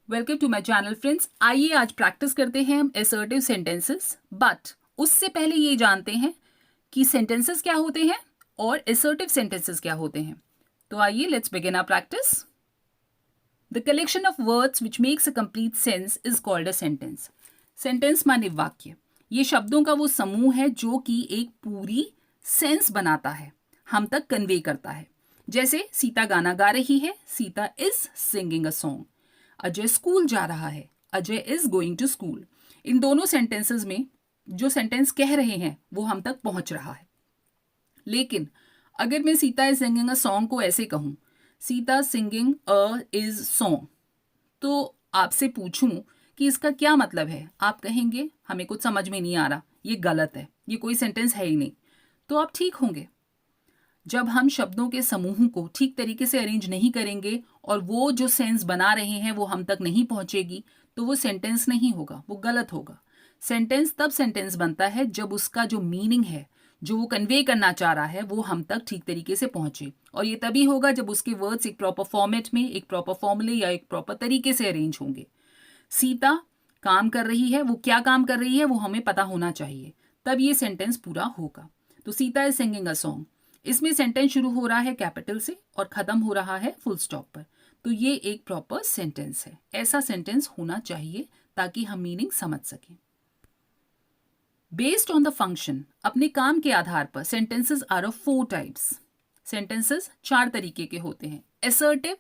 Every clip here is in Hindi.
Welcome to my channel friends. आइए आज प्रैक्टिस करते हैं हम असर्टिव सेंटेंसेस। बट उससे पहले ये जानते हैं कि सेंटेंसेस क्या होते हैं और असर्टिव सेंटेंसेस क्या होते हैं। तो आइए let's begin our practice. The collection of words which makes a complete sense is called a sentence. Sentence माने वाक्य। ये शब्दों का वो समूह है जो कि एक पूरी सेंस बनाता है, हम तक कन्वे करता है। जैसे सीता गाना गा रही है, Sita is singing a song. Ajay school जा रहा है, Ajay is going to school. इन दोनों सेंटेंसेस में जो सेंटेंस कह रहे हैं वो हम तक पहुंच रहा है। लेकिन अगर मैं Sita is singing a song को ऐसे कहूं, Sita singing a is song, तो आपसे पूछूं कि इसका क्या मतलब है, आप कहेंगे हमें कुछ समझ में नहीं आ रहा, ये गलत है, ये कोई सेंटेंस है ही नहीं। तो आप ठीक होंगे। जब हम शब्दों के समूह को ठीक तरीके से अरेंज नहीं करेंगे और वो जो सेंस बना रहे हैं वो हम तक नहीं पहुंचेगी, तो वो सेंटेंस नहीं होगा, वो गलत होगा। सेंटेंस तब सेंटेंस बनता है जब उसका जो मीनिंग है, जो वो कन्वे करना चाह रहा है, वो हम तक ठीक तरीके से पहुंचे। और ये तभी होगा जब उसके वर्ड्स एक प्रॉपर फॉर्मेट में, एक प्रॉपर फॉर्मूले या एक प्रॉपर तरीके से अरेंज होंगे। सीता काम कर रही है, वो क्या काम कर रही है वो हमें पता होना चाहिए, तब ये सेंटेंस पूरा होगा। तो Sita is singing a song, इसमें सेंटेंस शुरू हो रहा है कैपिटल से और खत्म हो रहा है फुल स्टॉप पर। तो ये एक प्रॉपर सेंटेंस है। ऐसा सेंटेंस होना चाहिए ताकि हम मीनिंग समझ सकें। बेस्ड ऑन द फंक्शन, अपने काम के आधार पर sentences are of 4 types. Sentences 4 तरीके के होते हैं। असर्टिव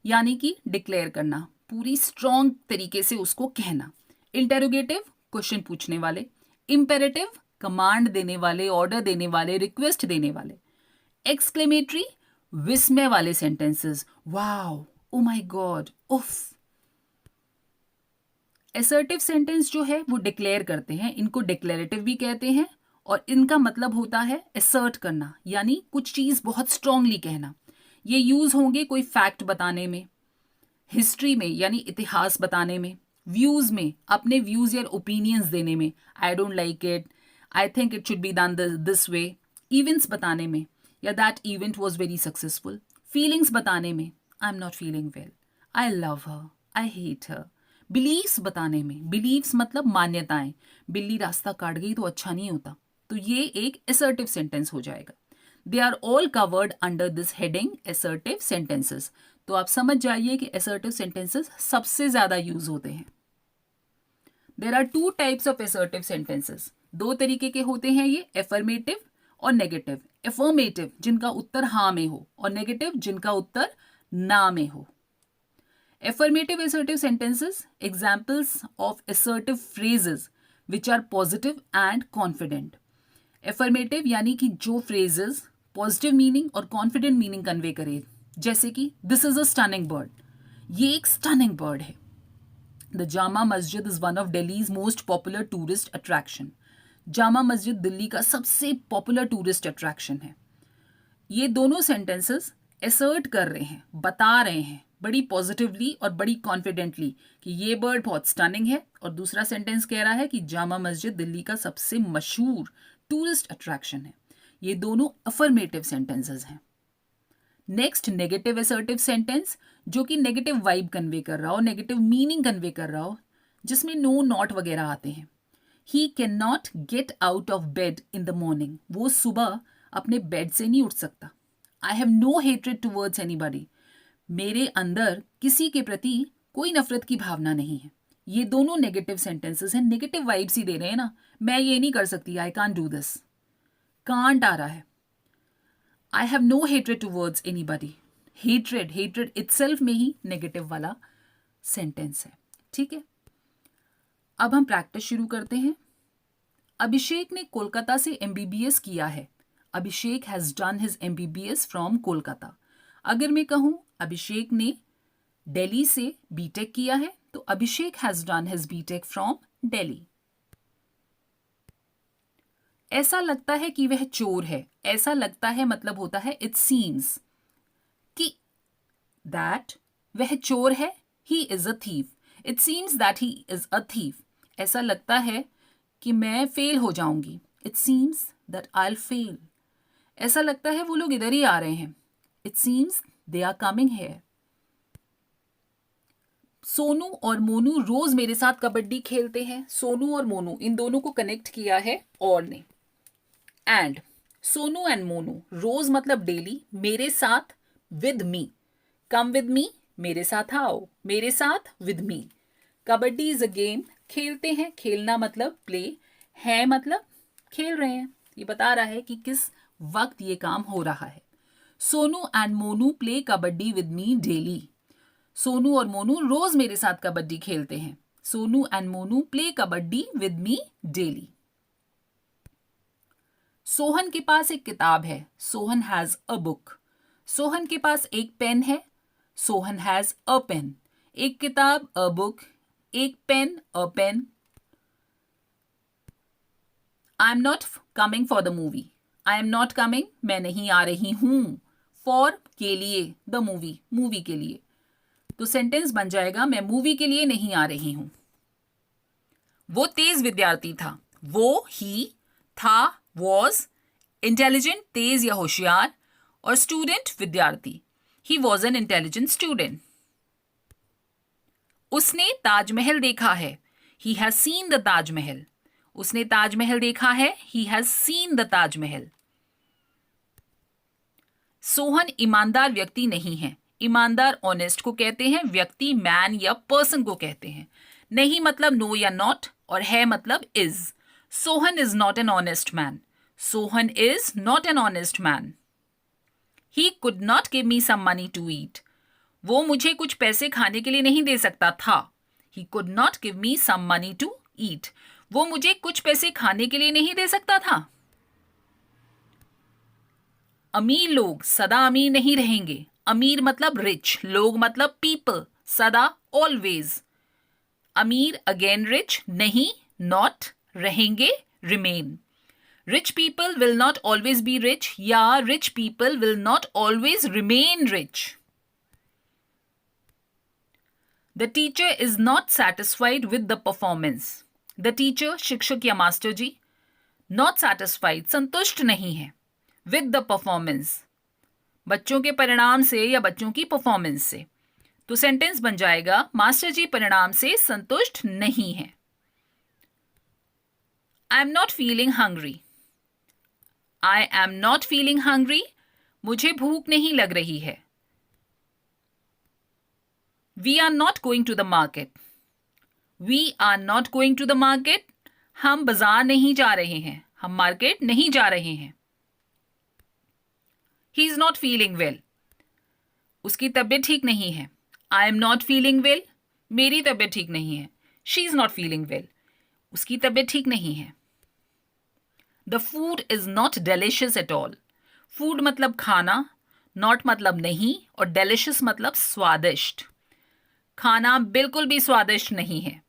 यानी कि डिक्लेयर करना, पूरी स्ट्रॉन्ग तरीके से उसको कहना। इंटेरोगेटिव, क्वेश्चन पूछने वाले। इंपेरेटिव, कमांड देने वाले, ऑर्डर देने वाले, रिक्वेस्ट देने वाले। एक्सक्लेमेटरी, विस्मय वाले sentences, wow, oh my God, उफ। असर्टिव सेंटेंस जो है वो डिक्लेयर करते हैं, इनको डिक्लेरेटिव भी कहते हैं। और इनका मतलब होता है असर्ट करना, यानी कुछ चीज बहुत स्ट्रांगली कहना। ये यूज होंगे कोई फैक्ट बताने में, हिस्ट्री में यानी इतिहास बताने में, व्यूज में अपने व्यूज या ओपिनियंस देने में, I don't like it, I think it should be done this way. Events बताने में, या that event was very successful. Feelings बताने में, I am not feeling well, I love her, I hate her. Beliefs बताने में, बिलीव्स मतलब मान्यताएं, बिल्ली रास्ता काट गई तो अच्छा नहीं होता, तो ये एक असर्टिव सेंटेंस हो जाएगा। They are all covered under this heading assertive sentences. तो आप समझ जाइए कि असर्टिव सेंटेंसेस सबसे ज्यादा यूज होते हैं। There are 2 types of assertive sentences. 2 तरीके के होते हैं ये, एफर्मेटिव और नेगेटिव। एफर्मेटिव जिनका उत्तर हाँ में हो, और नेगेटिव जिनका उत्तर ना में हो। Affirmative assertive sentences, examples of assertive phrases which are positive and confident. Affirmative यानी कि जो phrases पॉजिटिव मीनिंग और कॉन्फिडेंट मीनिंग कन्वे करे, जैसे कि this is a stunning bird, ये एक स्टनिंग बर्ड है। The Jama Masjid is one of Delhi's most popular tourist attraction. Jama Masjid Delhi का सबसे पॉपुलर टूरिस्ट अट्रैक्शन है। ये दोनों सेंटेंसेस असर्ट कर रहे हैं, बता रहे हैं बड़ी पॉजिटिवली और बड़ी कॉन्फिडेंटली कि ये बर्ड बहुत स्टनिंग है, और दूसरा सेंटेंस कह रहा है कि जामा मस्जिद दिल्ली का सबसे मशहूर टूरिस्ट अट्रैक्शन है। ये दोनों अफर्मेटिव सेंटेंसेस हैं। नेक्स्ट, नेगेटिव असर्टिव सेंटेंस, जो कि नेगेटिव वाइब कन्वे कर रहा हो, नेगेटिव मीनिंग कन्वे कर रहा हो, जिसमें नो नॉट वगैरह आते हैं। He can not get out of bed in the morning, वो सुबह अपने बेड से नहीं उठ सकता। I have no hatred towards anybody, मेरे अंदर किसी के प्रति कोई नफरत की भावना नहीं है। ये दोनों नेगेटिव सेंटेंसेस हैं, नेगेटिव वाइब्स ही दे रहे हैं ना। मैं ये नहीं कर सकती, I can't do this, can't आ रहा है। I have no hatred towards anybody, hatred, hatred itself में ही नेगेटिव वाला सेंटेंस है। ठीक है, अब हम प्रैक्टिस शुरू करते हैं। अभिषेक ने कोलकाता से एमबीबीएस किया है। Abhishek has done his MBBS from Kolkata. अगर मैं कहूं अभिषेक ने दिल्ली से बीटेक किया है, तो Abhishek has done his BTech from Delhi. ऐसा लगता है कि वह चोर है। ऐसा लगता है मतलब होता है इट सीम्स कि दैट वह चोर है, he is a thief. It seems that he is a thief. ऐसा लगता है कि मैं फेल हो जाऊंगी, it seems that I will fail. ऐसा लगता है वो लोग इधर ही आ रहे हैं, it seems they are coming here. Sonu और मोनू रोज मेरे साथ कबड्डी खेलते हैं। सोनू और मोनू इन दोनों को कनेक्ट किया है और ने। एंड सोनू एंड मोनू, रोज मतलब डेली, मेरे साथ with me, come with me, मेरे साथ आओ, मेरे साथ with me. Kabaddi is a game, खेलते हैं, खेलना मतलब प्ले, है मतलब खेल रहे हैं। ये बता रहा है कि किस वक्त ये काम हो रहा है। Sonu and Monu play kabaddi with me daily. Sonu और मोनू रोज मेरे साथ कबड्डी खेलते हैं। Sonu and Monu play kabaddi with me daily. Sohan के पास एक किताब है। Sohan has a book. Sohan के पास एक पेन है। Sohan has a pen. एक किताब अ बुक, एक pen a pen. I am not coming for the movie. I am not coming, मैं नहीं आ रही हूं। फॉर, के लिए, द मूवी, मूवी के लिए। तो सेंटेंस बन जाएगा मैं मूवी के लिए नहीं आ रही हूं। वो तेज विद्यार्थी था। वो, ही, था, वॉज, इंटेलिजेंट तेज या होशियार, और स्टूडेंट विद्यार्थी, he was an intelligent student. उसने ताजमहल देखा है। He has seen the Taj Mahal. उसने ताजमहल देखा है। He has seen the Taj Mahal. Sohan ईमानदार व्यक्ति नहीं है। ईमानदार ऑनेस्ट को कहते हैं, व्यक्ति मैन या पर्सन को कहते हैं। नहीं मतलब नो या नॉट, और है मतलब is. Sohan is not an honest man. Sohan is not an honest man. He could not give me some money to eat. वो मुझे कुछ पैसे खाने के लिए नहीं दे सकता था। He could not give me some money to eat. वो मुझे कुछ पैसे खाने के लिए नहीं दे सकता था। अमीर लोग सदा अमीर नहीं रहेंगे। अमीर मतलब रिच, लोग मतलब पीपल, सदा ऑलवेज। अमीर अगेन रिच, नहीं, नॉट, रहेंगे, remain. Rich people will not always be rich, या rich people will not always remain rich. The teacher is not satisfied with the performance. The teacher, शिक्षक या मास्टर जी, नॉट सेटिस्फाइड, संतुष्ट नहीं है, विद द परफॉर्मेंस, बच्चों के परिणाम से या बच्चों की परफॉर्मेंस से। तो सेंटेंस बन जाएगा मास्टर जी परिणाम से संतुष्ट नहीं है। I am not feeling hungry. I am not feeling hungry, मुझे भूख नहीं लग रही है। We are not going to the market. We are not going to the market, हम बाजार नहीं जा रहे हैं, हम मार्केट नहीं जा रहे हैं। He is not feeling well, उसकी तबीयत ठीक नहीं है। I am not feeling well, मेरी तबीयत ठीक नहीं है। She is not feeling well, उसकी तबीयत ठीक नहीं है। The food is not delicious at all. Food मतलब खाना, नॉट मतलब नहीं, और डेलिशियस मतलब स्वादिष्ट। खाना बिल्कुल भी स्वादिष्ट नहीं है।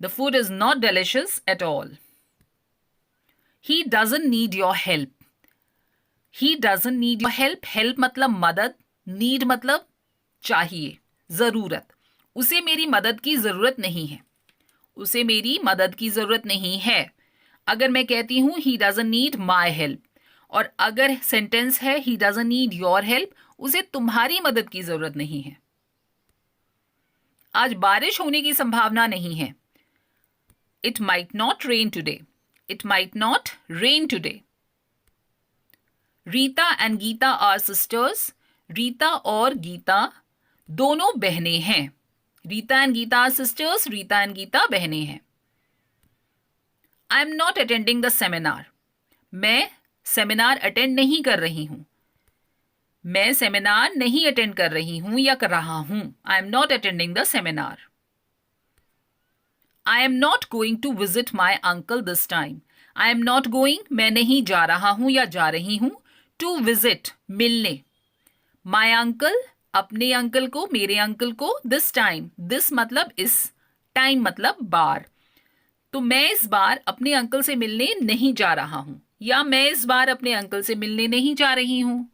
The food is not delicious at all. He doesn't need your help. He doesn't need your help, help मतलब मदद, नीड मतलब चाहिए, जरूरत। उसे मेरी मदद की जरूरत नहीं है। उसे मेरी मदद की जरूरत नहीं है। अगर मैं कहती हूं he doesn't need my help, और अगर सेंटेंस है he doesn't need your help, उसे तुम्हारी मदद की जरूरत नहीं है। आज बारिश होने की संभावना नहीं है। It might not rain today. It might not rain today. Rita and Gita are sisters. Rita और गीता दोनों बहनें हैं। Rita and Gita are sisters, Rita and Gita बहनें हैं। I am not attending the seminar. मैं सेमिनार अटेंड नहीं कर रही हूं। मैं सेमिनार नहीं अटेंड कर रही हूं या कर रहा हूं। I am not attending the seminar. I am not going to visit my uncle this time. I am not going, मैं नहीं जा रहा हूं या जा रही हूं, टू विजिट, मिलने, माई अंकल, अपने अंकल को, मेरे अंकल को, दिस टाइम, दिस मतलब इस, टाइम मतलब बार। तो मैं इस बार अपने अंकल से मिलने नहीं जा रहा हूं, या मैं इस बार अपने अंकल से मिलने नहीं जा रही हूं।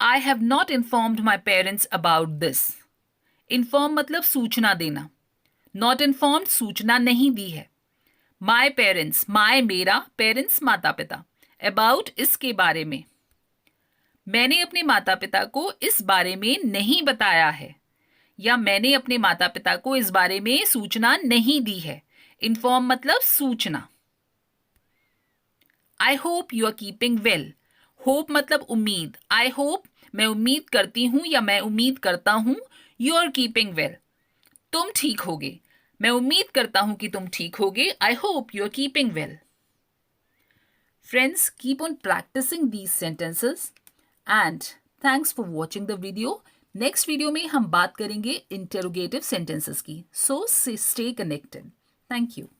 I have not informed my parents about this. Inform मतलब सूचना देना, नॉट इन्फॉर्म्ड सूचना नहीं दी है। माई पेरेंट्स, माई मेरा, पेरेंट्स माता पिता, अबाउट इसके बारे में, मैंने अपने माता पिता को इस बारे में नहीं बताया है, या मैंने अपने माता पिता को इस बारे में सूचना नहीं दी है। इन्फॉर्म मतलब सूचना। I hope you are keeping well. Hope मतलब उम्मीद। आई होप मैं उम्मीद करती हूं या मैं उम्मीद करता हूं यू आर कीपिंग वेल, तुम ठीक होगे। मैं उम्मीद करता हूं कि तुम ठीक होगे। I hope you are keeping well. Friends, keep on practicing these sentences and thanks for watching the video. Next video में हम बात करेंगे interrogative sentences की. So stay connected. Thank you.